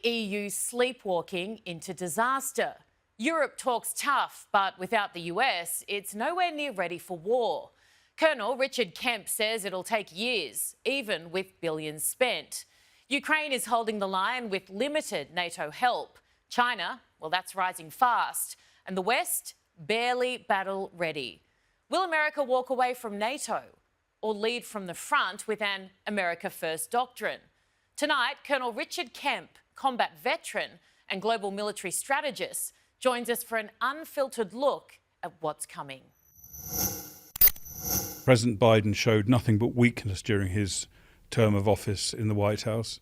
the EU sleepwalking into disaster. Europe talks tough, but without the US, it's nowhere near ready for war. Colonel Richard Kemp says it'll take years, even with billions spent. Ukraine is holding the line with limited NATO help. China, well, that's rising fast. And the West, barely battle ready. Will America walk away from NATO or lead from the front with an America First doctrine? Tonight, Colonel Richard Kemp, combat veteran and global military strategist, joins us for an unfiltered look at what's coming. President Biden showed nothing but weakness during his term of office in the White House.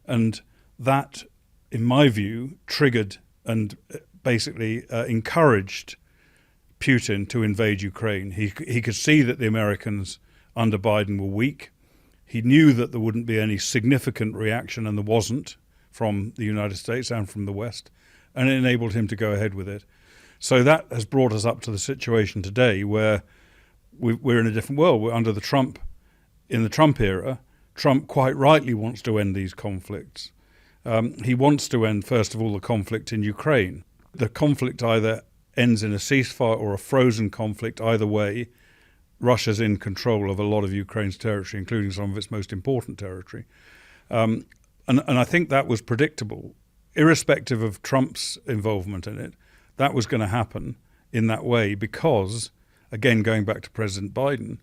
And that, in my view, triggered and basically encouraged Putin to invade Ukraine. He could see that the Americans under Biden were weak. He knew that there wouldn't be any significant reaction, and there wasn't, from the United States and from the West, and it enabled him to go ahead with it. So that has brought us up to the situation today where we're in a different world. We're under in the Trump era. Trump quite rightly wants to end these conflicts. He wants to end, first of all, the conflict in Ukraine. The conflict either ends in a ceasefire or a frozen conflict. Either way, Russia's in control of a lot of Ukraine's territory, including some of its most important territory. And I think that was predictable. Irrespective of Trump's involvement in it, that was going to happen in that way because, again, going back to President Biden,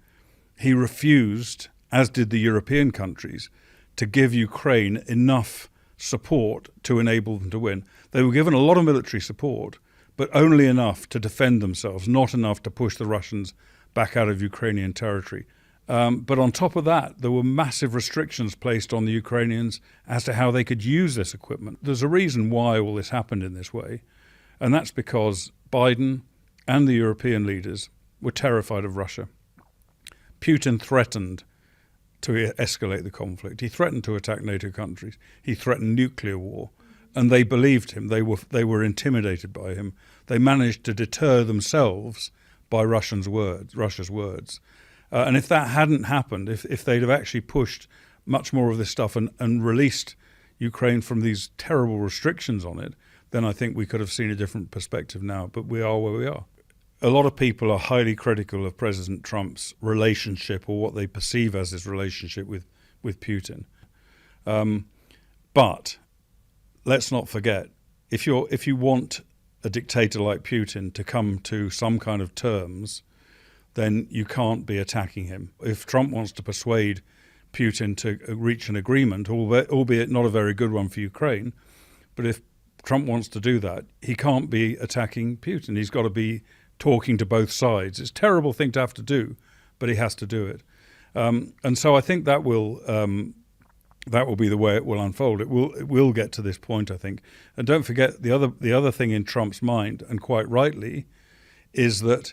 he refused, as did the European countries, to give Ukraine enough support to enable them to win. They were given a lot of military support, but only enough to defend themselves, not enough to push the Russians back out of Ukrainian territory. But on top of that, there were massive restrictions placed on the Ukrainians as to how they could use this equipment. There's a reason why all this happened in this way, and that's because Biden and the European leaders were terrified of Russia. Putin threatened to escalate the conflict. He threatened to attack NATO countries. He threatened nuclear war, and they believed him. They were intimidated by him. They managed to deter themselves by Russia's words. And if that hadn't happened, if they'd have actually pushed much more of this stuff and released Ukraine from these terrible restrictions on it, then I think we could have seen a different perspective now. But we are where we are. A lot of people are highly critical of President Trump's relationship, or what they perceive as his relationship with Putin. But let's not forget, if you want a dictator like Putin to come to some kind of terms, then you can't be attacking him. If Trump wants to persuade Putin to reach an agreement, albeit not a very good one for Ukraine, but if Trump wants to do that, he can't be attacking Putin. He's got to be talking to both sides. It's a terrible thing to have to do, but he has to do it. And so I think that will be the way it will unfold. It will get to this point, I think. And don't forget the other thing in Trump's mind, and quite rightly, is that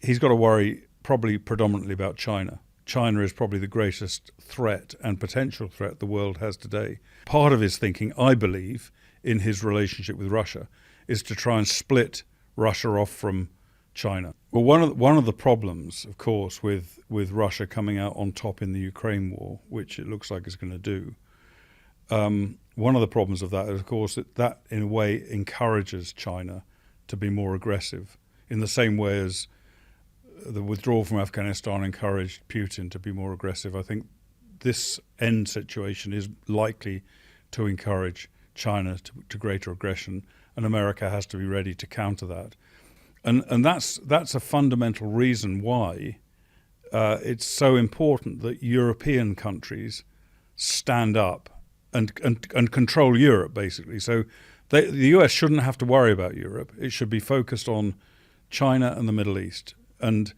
he's got to worry probably predominantly about China. China is probably the greatest threat and potential threat the world has today. Part of his thinking, I believe, in his relationship with Russia, is to try and split Russia off from China. Well, one of the problems, of course, with Russia coming out on top in the Ukraine war, which it looks like it's going to do, one of the problems of that is, of course, that in a way encourages China to be more aggressive, in the same way as the withdrawal from Afghanistan encouraged Putin to be more aggressive. I think this end situation is likely to encourage China to greater aggression, and America has to be ready to counter that. And that's a fundamental reason why it's so important that European countries stand up and control Europe, basically. So the US shouldn't have to worry about Europe. It should be focused on China and the Middle East, and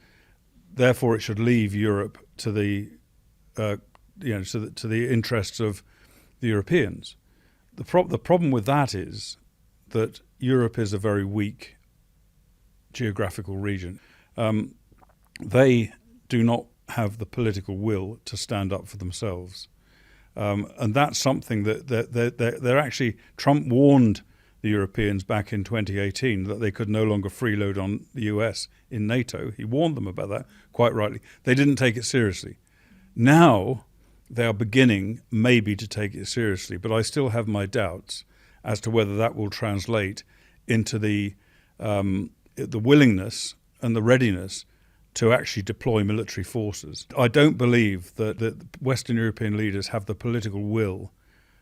therefore it should leave Europe to the to the interests of the Europeans. The problem with that is that Europe is a very weak geographical region. They do not have the political will to stand up for themselves. And that's something that they're actually, Trump warned the Europeans back in 2018 that they could no longer freeload on the US in NATO. He warned them about that, quite rightly. They didn't take it seriously. Now they are beginning maybe to take it seriously, but I still have my doubts as to whether that will translate into the willingness and the readiness to actually deploy military forces. I don't believe that Western European leaders have the political will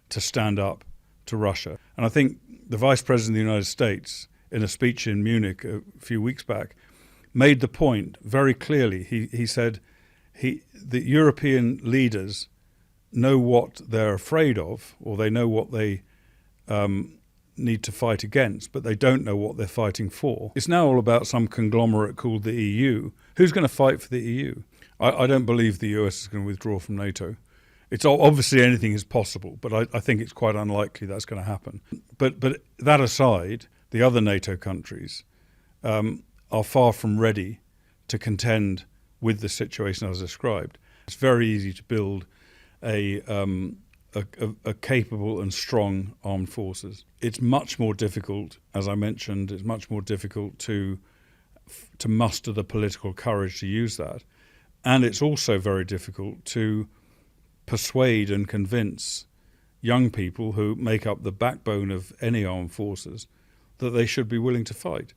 to stand up to Russia. And I think the Vice President of the United States, in a speech in Munich a few weeks back, made the point very clearly. He said the European leaders know what they're afraid of, or they know what they need to fight against, but they don't know what they're fighting for. It's now all about some conglomerate called the EU. Who's going to fight for the EU? I don't believe the US is going to withdraw from NATO. It's obviously anything is possible, but I think it's quite unlikely that's going to happen. But that aside, the other NATO countries are far from ready to contend with the situation as described. It's very easy to build a capable and strong armed forces. It's much more difficult, as I mentioned, it's much more difficult to muster the political courage to use that. And it's also very difficult to persuade and convince young people who make up the backbone of any armed forces that they should be willing to fight.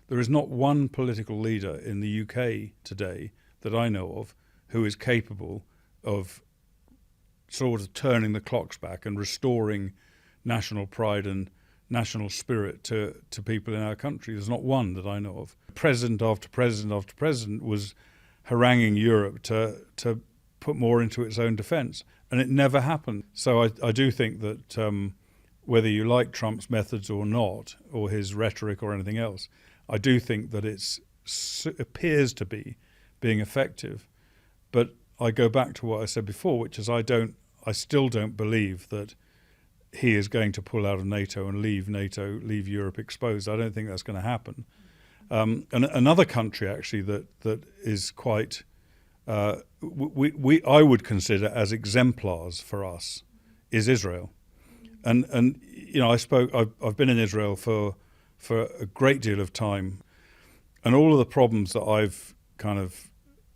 There is not one political leader in the UK today that I know of who is capable of sort of turning the clocks back and restoring national pride and national spirit to people in our country. There's not one that I know of. President after president after president was haranguing Europe to put more into its own defence, and it never happened. So I do think that whether you like Trump's methods or not, or his rhetoric or anything else, I do think that it appears to be being effective. But I go back to what I said before, which is I still don't believe that he is going to pull out of NATO and leave Europe exposed. I don't think that's going to happen. And another country actually that is quite I would consider as exemplars for us is Israel. And you know, I've been in Israel for a great deal of time, and all of the problems that I've kind of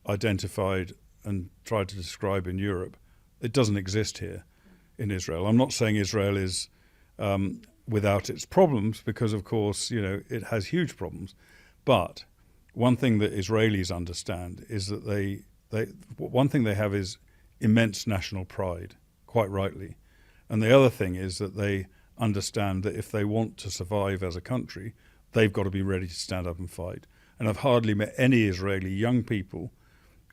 identified and tried to describe in Europe, it doesn't exist here in Israel. I'm not saying Israel is without its problems, because of course, you know, it has huge problems. But one thing that Israelis understand is that one thing they have is immense national pride, quite rightly. And the other thing is that they understand that if they want to survive as a country, they've got to be ready to stand up and fight. And I've hardly met any Israeli young people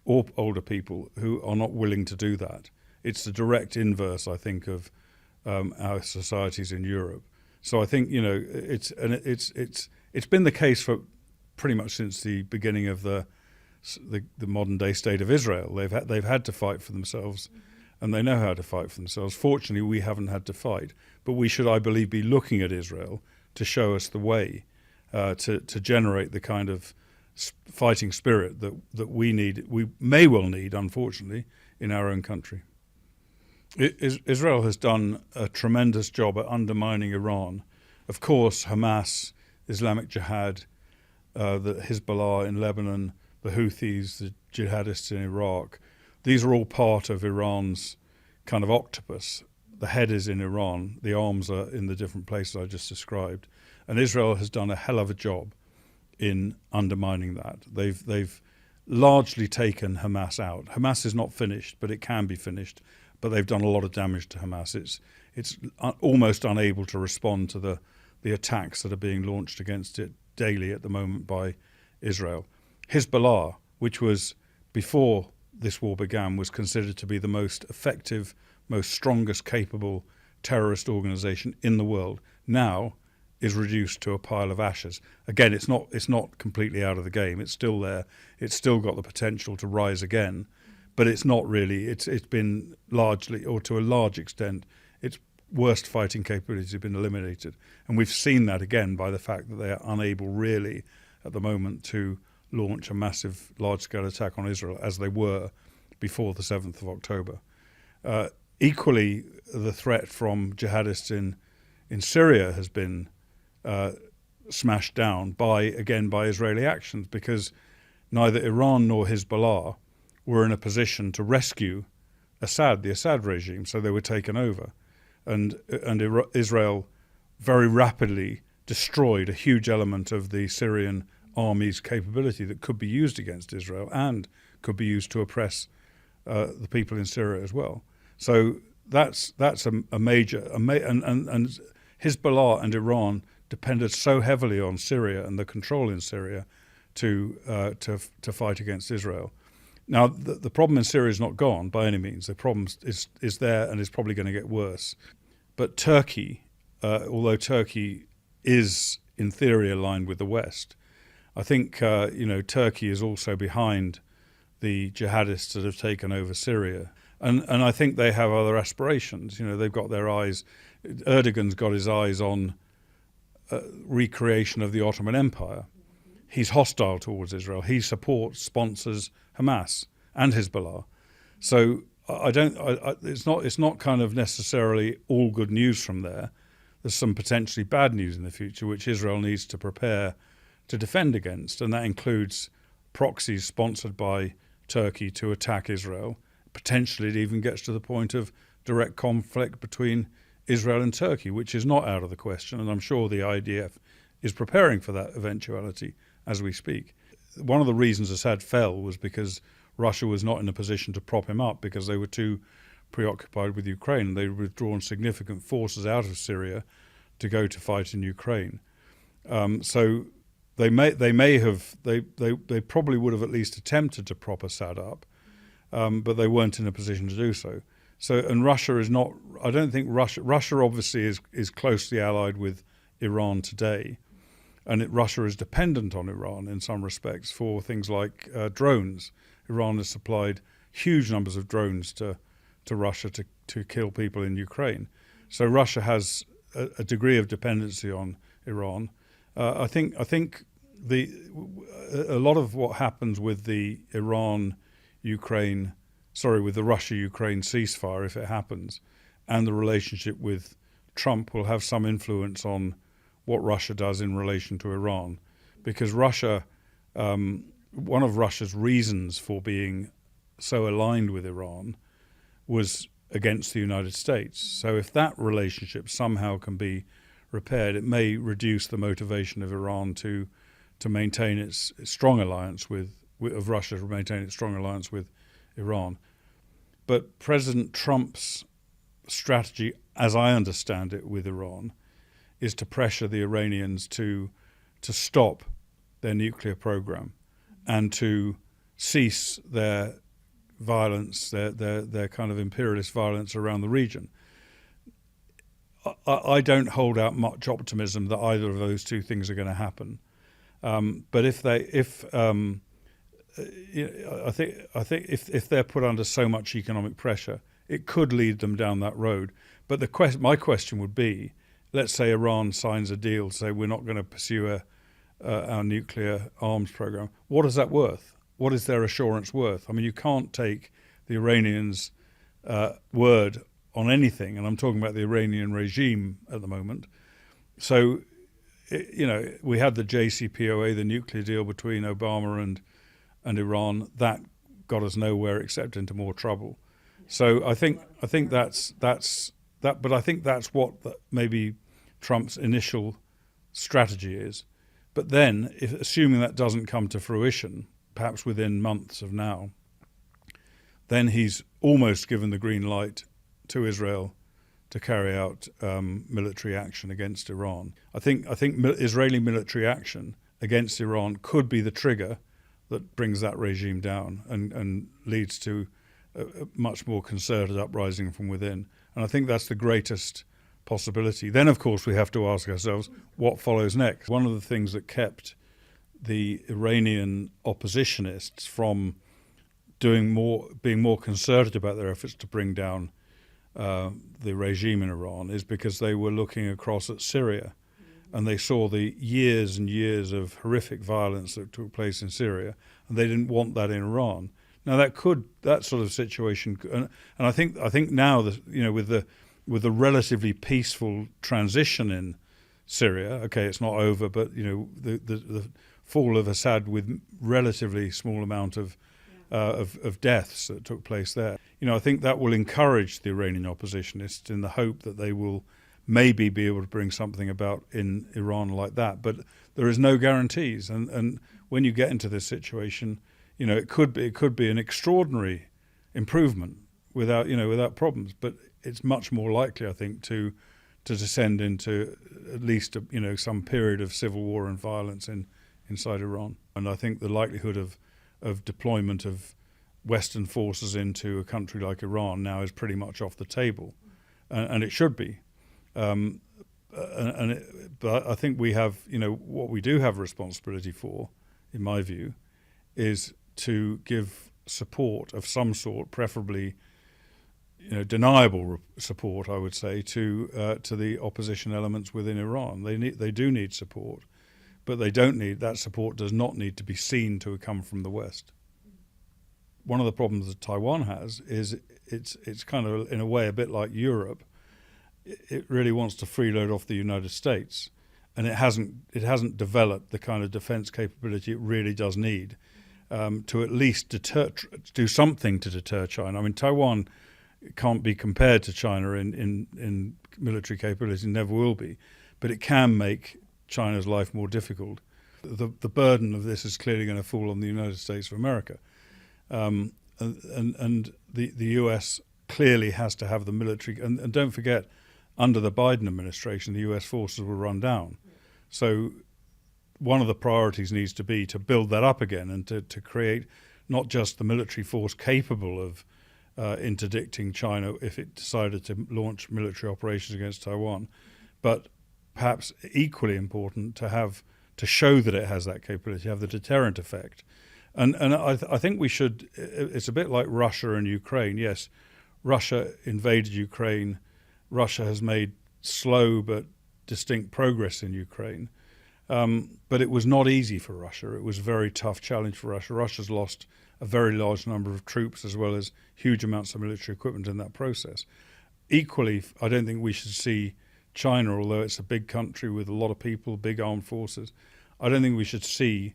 or older people who are not willing to do that. It's the direct inverse, I think, of our societies in Europe. So I think, you know, it's been the case for pretty much since the beginning of the modern day state of Israel. They've had to fight for themselves, and they know how to fight for themselves. Fortunately, we haven't had to fight, but we should, I believe, be looking at Israel to show us the way to generate the kind of fighting spirit that we need, we may well need, unfortunately, in our own country. Israel has done a tremendous job at undermining Iran. Of course, Hamas, Islamic Jihad, the Hezbollah in Lebanon, the Houthis, the jihadists in Iraq, these are all part of Iran's kind of octopus. The head is in Iran, the arms are in the different places I just described. And Israel has done a hell of a job in undermining that. They've largely taken Hamas out. Hamas is not finished, but it can be finished. But they've done a lot of damage to Hamas. It's almost unable to respond to the attacks that are being launched against it daily at the moment by Israel. Hezbollah, which was, before this war began, was considered to be the most effective, most strongest capable terrorist organization in the world, now is reduced to a pile of ashes. Again, it's not completely out of the game. It's still there. It's still got the potential to rise again, but it's not really. It's been largely, or to a large extent, its worst fighting capabilities have been eliminated. And we've seen that again by the fact that they are unable really at the moment to launch a massive large-scale attack on Israel as they were before the 7th of October. Equally, the threat from jihadists in Syria has been smashed down by Israeli actions, because neither Iran nor Hezbollah were in a position to rescue the Assad regime, so they were taken over, and Israel very rapidly destroyed a huge element of the Syrian army's capability that could be used against Israel and could be used to oppress the people in Syria as well. So that's a major, and Hezbollah and Iran depended so heavily on Syria and the control in Syria to fight against Israel. Now, the problem in Syria is not gone by any means. The problem is there and is probably going to get worse. But Turkey, although Turkey is in theory aligned with the West, I think Turkey is also behind the jihadists that have taken over Syria. And I think they have other aspirations. They've got their eyes. Erdogan's got his eyes on recreation of the Ottoman Empire. He's hostile towards Israel. He sponsors Hamas and Hezbollah. So it's not kind of necessarily all good news from there. There's some potentially bad news in the future, which Israel needs to prepare to defend against, and that includes proxies sponsored by Turkey to attack Israel. Potentially it even gets to the point of direct conflict between Israel and Turkey, which is not out of the question, and I'm sure the IDF is preparing for that eventuality as we speak. One of the reasons Assad fell was because Russia was not in a position to prop him up because they were too preoccupied with Ukraine. They'd withdrawn significant forces out of Syria to go to fight in Ukraine. So they probably would have at least attempted to prop Assad up, but they weren't in a position to do so. And Russia is not. I don't think Russia obviously is closely allied with Iran today, and Russia is dependent on Iran in some respects for things like drones. Iran has supplied huge numbers of drones to Russia to kill people in Ukraine. So Russia has a degree of dependency on Iran. I think a lot of what happens with the with the Russia-Ukraine ceasefire, if it happens, and the relationship with Trump will have some influence on what Russia does in relation to Iran, because Russia, one of Russia's reasons for being so aligned with Iran was against the United States. So if that relationship somehow can be repaired, it may reduce the motivation of Iran to maintain its strong alliance of Russia to maintain its strong alliance with Iran. But President Trump's strategy, as I understand it, with Iran, is to pressure the Iranians to stop their nuclear program and to cease their violence, their kind of imperialist violence around the region. I don't hold out much optimism that either of those two things are going to happen. But I think if they're put under so much economic pressure, it could lead them down that road. But my question would be, let's say Iran signs a deal to say we're not going to pursue our nuclear arms program. What is that worth? What is their assurance worth? I mean, you can't take the Iranians' word on anything, and I'm talking about the Iranian regime at the moment. So, we had the JCPOA, the nuclear deal between Obama and Iran. That got us nowhere except into more trouble. So I think that's that. But I think that's what maybe Trump's initial strategy is. But then, assuming that doesn't come to fruition, perhaps within months of now, then he's almost given the green light to Israel to carry out military action against Iran. I think Israeli military action against Iran could be the trigger that brings that regime down and leads to a much more concerted uprising from within. And I think that's the greatest possibility. Then, of course, we have to ask ourselves what follows next. One of the things that kept the Iranian oppositionists from being more concerted about their efforts to bring down the regime in Iran is because they were looking across at Syria, and they saw the years and years of horrific violence that took place in Syria, and they didn't want that in Iran. Now that sort of situation, and I think now that with the relatively peaceful transition in Syria, okay, it's not over, but the fall of Assad with relatively small amount of of deaths that took place there. I think that will encourage the Iranian oppositionists in the hope that they will maybe be able to bring something about in Iran like that. But there is no guarantees, and when you get into this situation, it could be an extraordinary improvement without problems, but it's much more likely, I think, to descend into at least some period of civil war and violence inside Iran. And I think the likelihood of deployment of Western forces into a country like Iran now is pretty much off the table, and it should be. But I think we have, what we do have a responsibility for, in my view, is to give support of some sort, preferably deniable support, I would say, to the opposition elements within Iran. They do need support, but that support does not need to be seen to come from the West. One of the problems that Taiwan has is it's kind of, in a way, a bit like Europe. It really wants to freeload off the United States, and it hasn't developed the kind of defense capability it really does need to at least do something to deter China. I mean, Taiwan can't be compared to China in military capability, never will be, but it can make China's life more difficult. The burden of this is clearly going to fall on the United States of America, and the US clearly has to have the military. And don't forget, under the Biden administration, the US forces were run down. So one of the priorities needs to be to build that up again and to create not just the military force capable of interdicting China if it decided to launch military operations against Taiwan, but perhaps equally important to show that it has that capability, have the deterrent effect. And I think we should. It's a bit like Russia and Ukraine. Yes, Russia invaded Ukraine. Russia has made slow but distinct progress in Ukraine. But it was not easy for Russia. It was a very tough challenge for Russia. Russia's lost a very large number of troops as well as huge amounts of military equipment in that process. Equally, I don't think we should see China, although it's a big country with a lot of people, big armed forces, I don't think we should see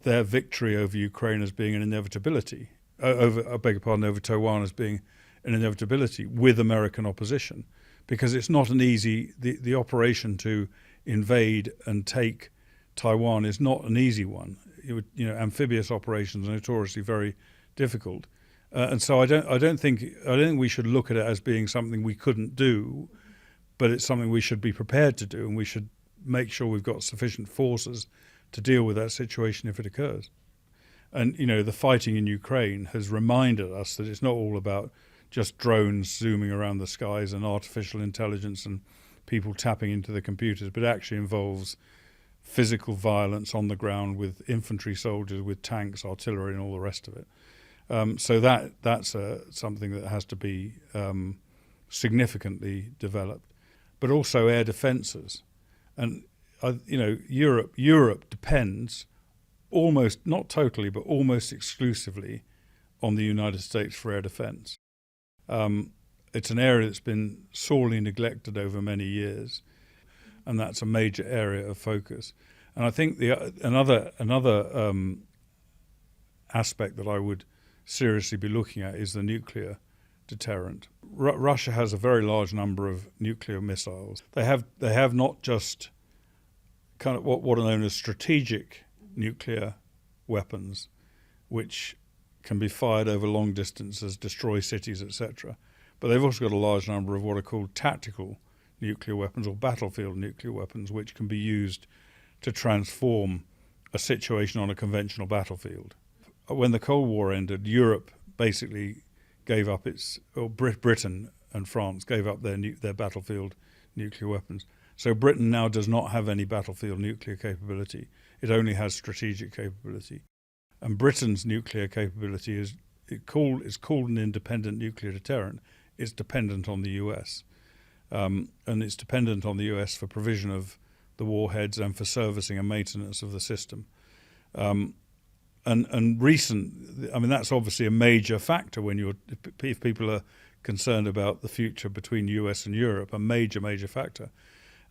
their victory over Ukraine as being an inevitability, over Taiwan as being an inevitability with American opposition, because it's not an easy, the operation to invade and take Taiwan is not an easy one. Amphibious operations are notoriously very difficult, and so I don't think we should look at it as being something we couldn't do, but it's something we should be prepared to do, and we should make sure we've got sufficient forces to deal with that situation if it occurs. And the fighting in Ukraine has reminded us that it's not all about just drones zooming around the skies and artificial intelligence and people tapping into the computers, but actually involves physical violence on the ground with infantry soldiers, with tanks, artillery, and all the rest of it. So that's something that has to be significantly developed, but also air defences. And Europe depends almost, not totally, but almost exclusively on the United States for air defence. It's an area that's been sorely neglected over many years, and that's a major area of focus. And I think another aspect that I would seriously be looking at is the nuclear deterrent. Russia has a very large number of nuclear missiles. They have not just kind of what are known as strategic nuclear weapons, which can be fired over long distances, destroy cities, etc. But they've also got a large number of what are called tactical nuclear weapons or battlefield nuclear weapons, which can be used to transform a situation on a conventional battlefield. When the Cold War ended, Europe basically gave up Britain and France gave up their battlefield nuclear weapons. So Britain now does not have any battlefield nuclear capability. It only has strategic capability. And Britain's nuclear capability is called an independent nuclear deterrent. It's dependent on the US. And it's dependent on the US for provision of the warheads and for servicing and maintenance of the system. And that's obviously a major factor if people are concerned about the future between US and Europe, a major factor.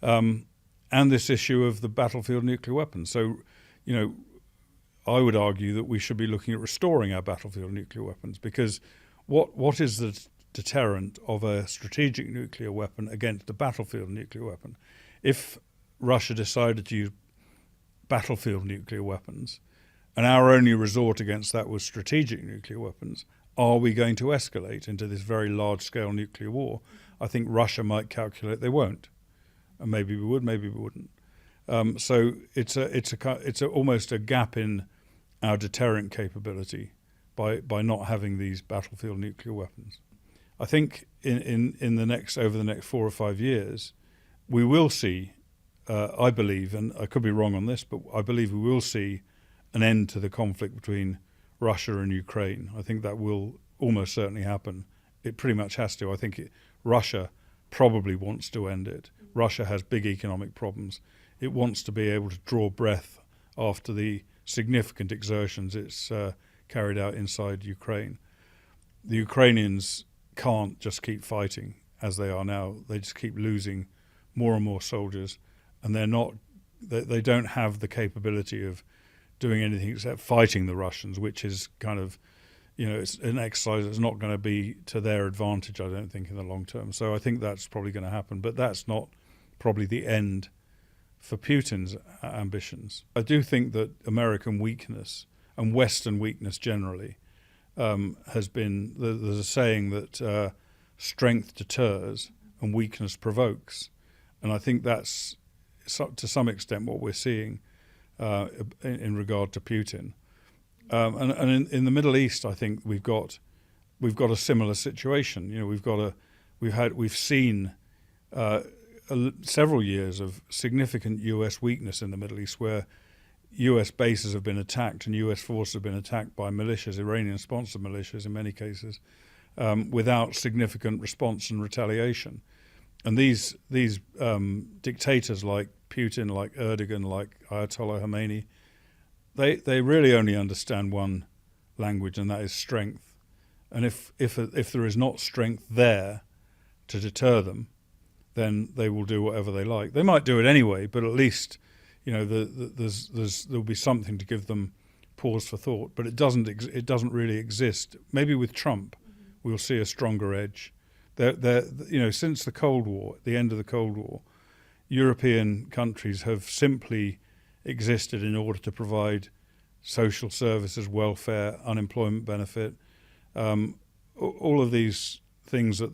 And this issue of the battlefield nuclear weapons. So, I would argue that we should be looking at restoring our battlefield nuclear weapons, because what is the deterrent of a strategic nuclear weapon against a battlefield nuclear weapon? If Russia decided to use battlefield nuclear weapons and our only resort against that was strategic nuclear weapons, are we going to escalate into this very large-scale nuclear war? I think Russia might calculate they won't, and maybe we would, maybe we wouldn't. So it's almost a gap in our deterrent capability by not having these battlefield nuclear weapons. I think over the next 4 or 5 years, we will see, I believe, and I could be wrong on this, but I believe we will see an end to the conflict between Russia and Ukraine. I think that will almost certainly happen. It pretty much has to. I think Russia probably wants to end it. Russia has big economic problems. It wants to be able to draw breath after the significant exertions it's carried out inside Ukraine. The Ukrainians can't just keep fighting as they are now. They just keep losing more and more soldiers, and they don't have the capability of doing anything except fighting the Russians, which is kind of, it's an exercise that's not going to be to their advantage, I don't think, in the long term. So I think that's probably going to happen, but that's not probably the end for Putin's ambitions. I do think that American weakness and Western weakness generally has been, there's a saying that strength deters and weakness provokes. And I think that's to some extent what we're seeing in regard to Putin. And in the Middle East, I think we've got a similar situation. We've seen several years of significant US weakness in the Middle East, where US bases have been attacked and US forces have been attacked by militias, Iranian-sponsored militias in many cases, without significant response and retaliation. And these dictators like Putin, like Erdogan, like Ayatollah Khomeini, they really only understand one language, and that is strength. And if there is not strength there to deter them, then they will do whatever they like. They might do it anyway, but at least there'll be something to give them pause for thought. But it doesn't really exist. Maybe with Trump, we'll see a stronger edge. Since the Cold War, the end of the Cold War, European countries have simply existed in order to provide social services, welfare, unemployment benefit, all of these things that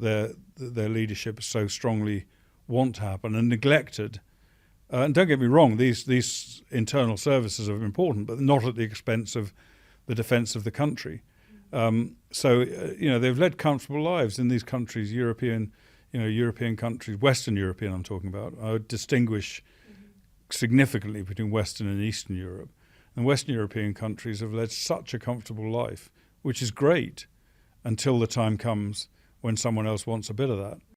their leadership so strongly want to happen, and neglected. And don't get me wrong, these internal services are important, but not at the expense of the defence of the country. They've led comfortable lives in these countries, European countries, Western European I'm talking about. I would distinguish significantly between Western and Eastern Europe. And Western European countries have led such a comfortable life, which is great, until the time comes when someone else wants a bit of that.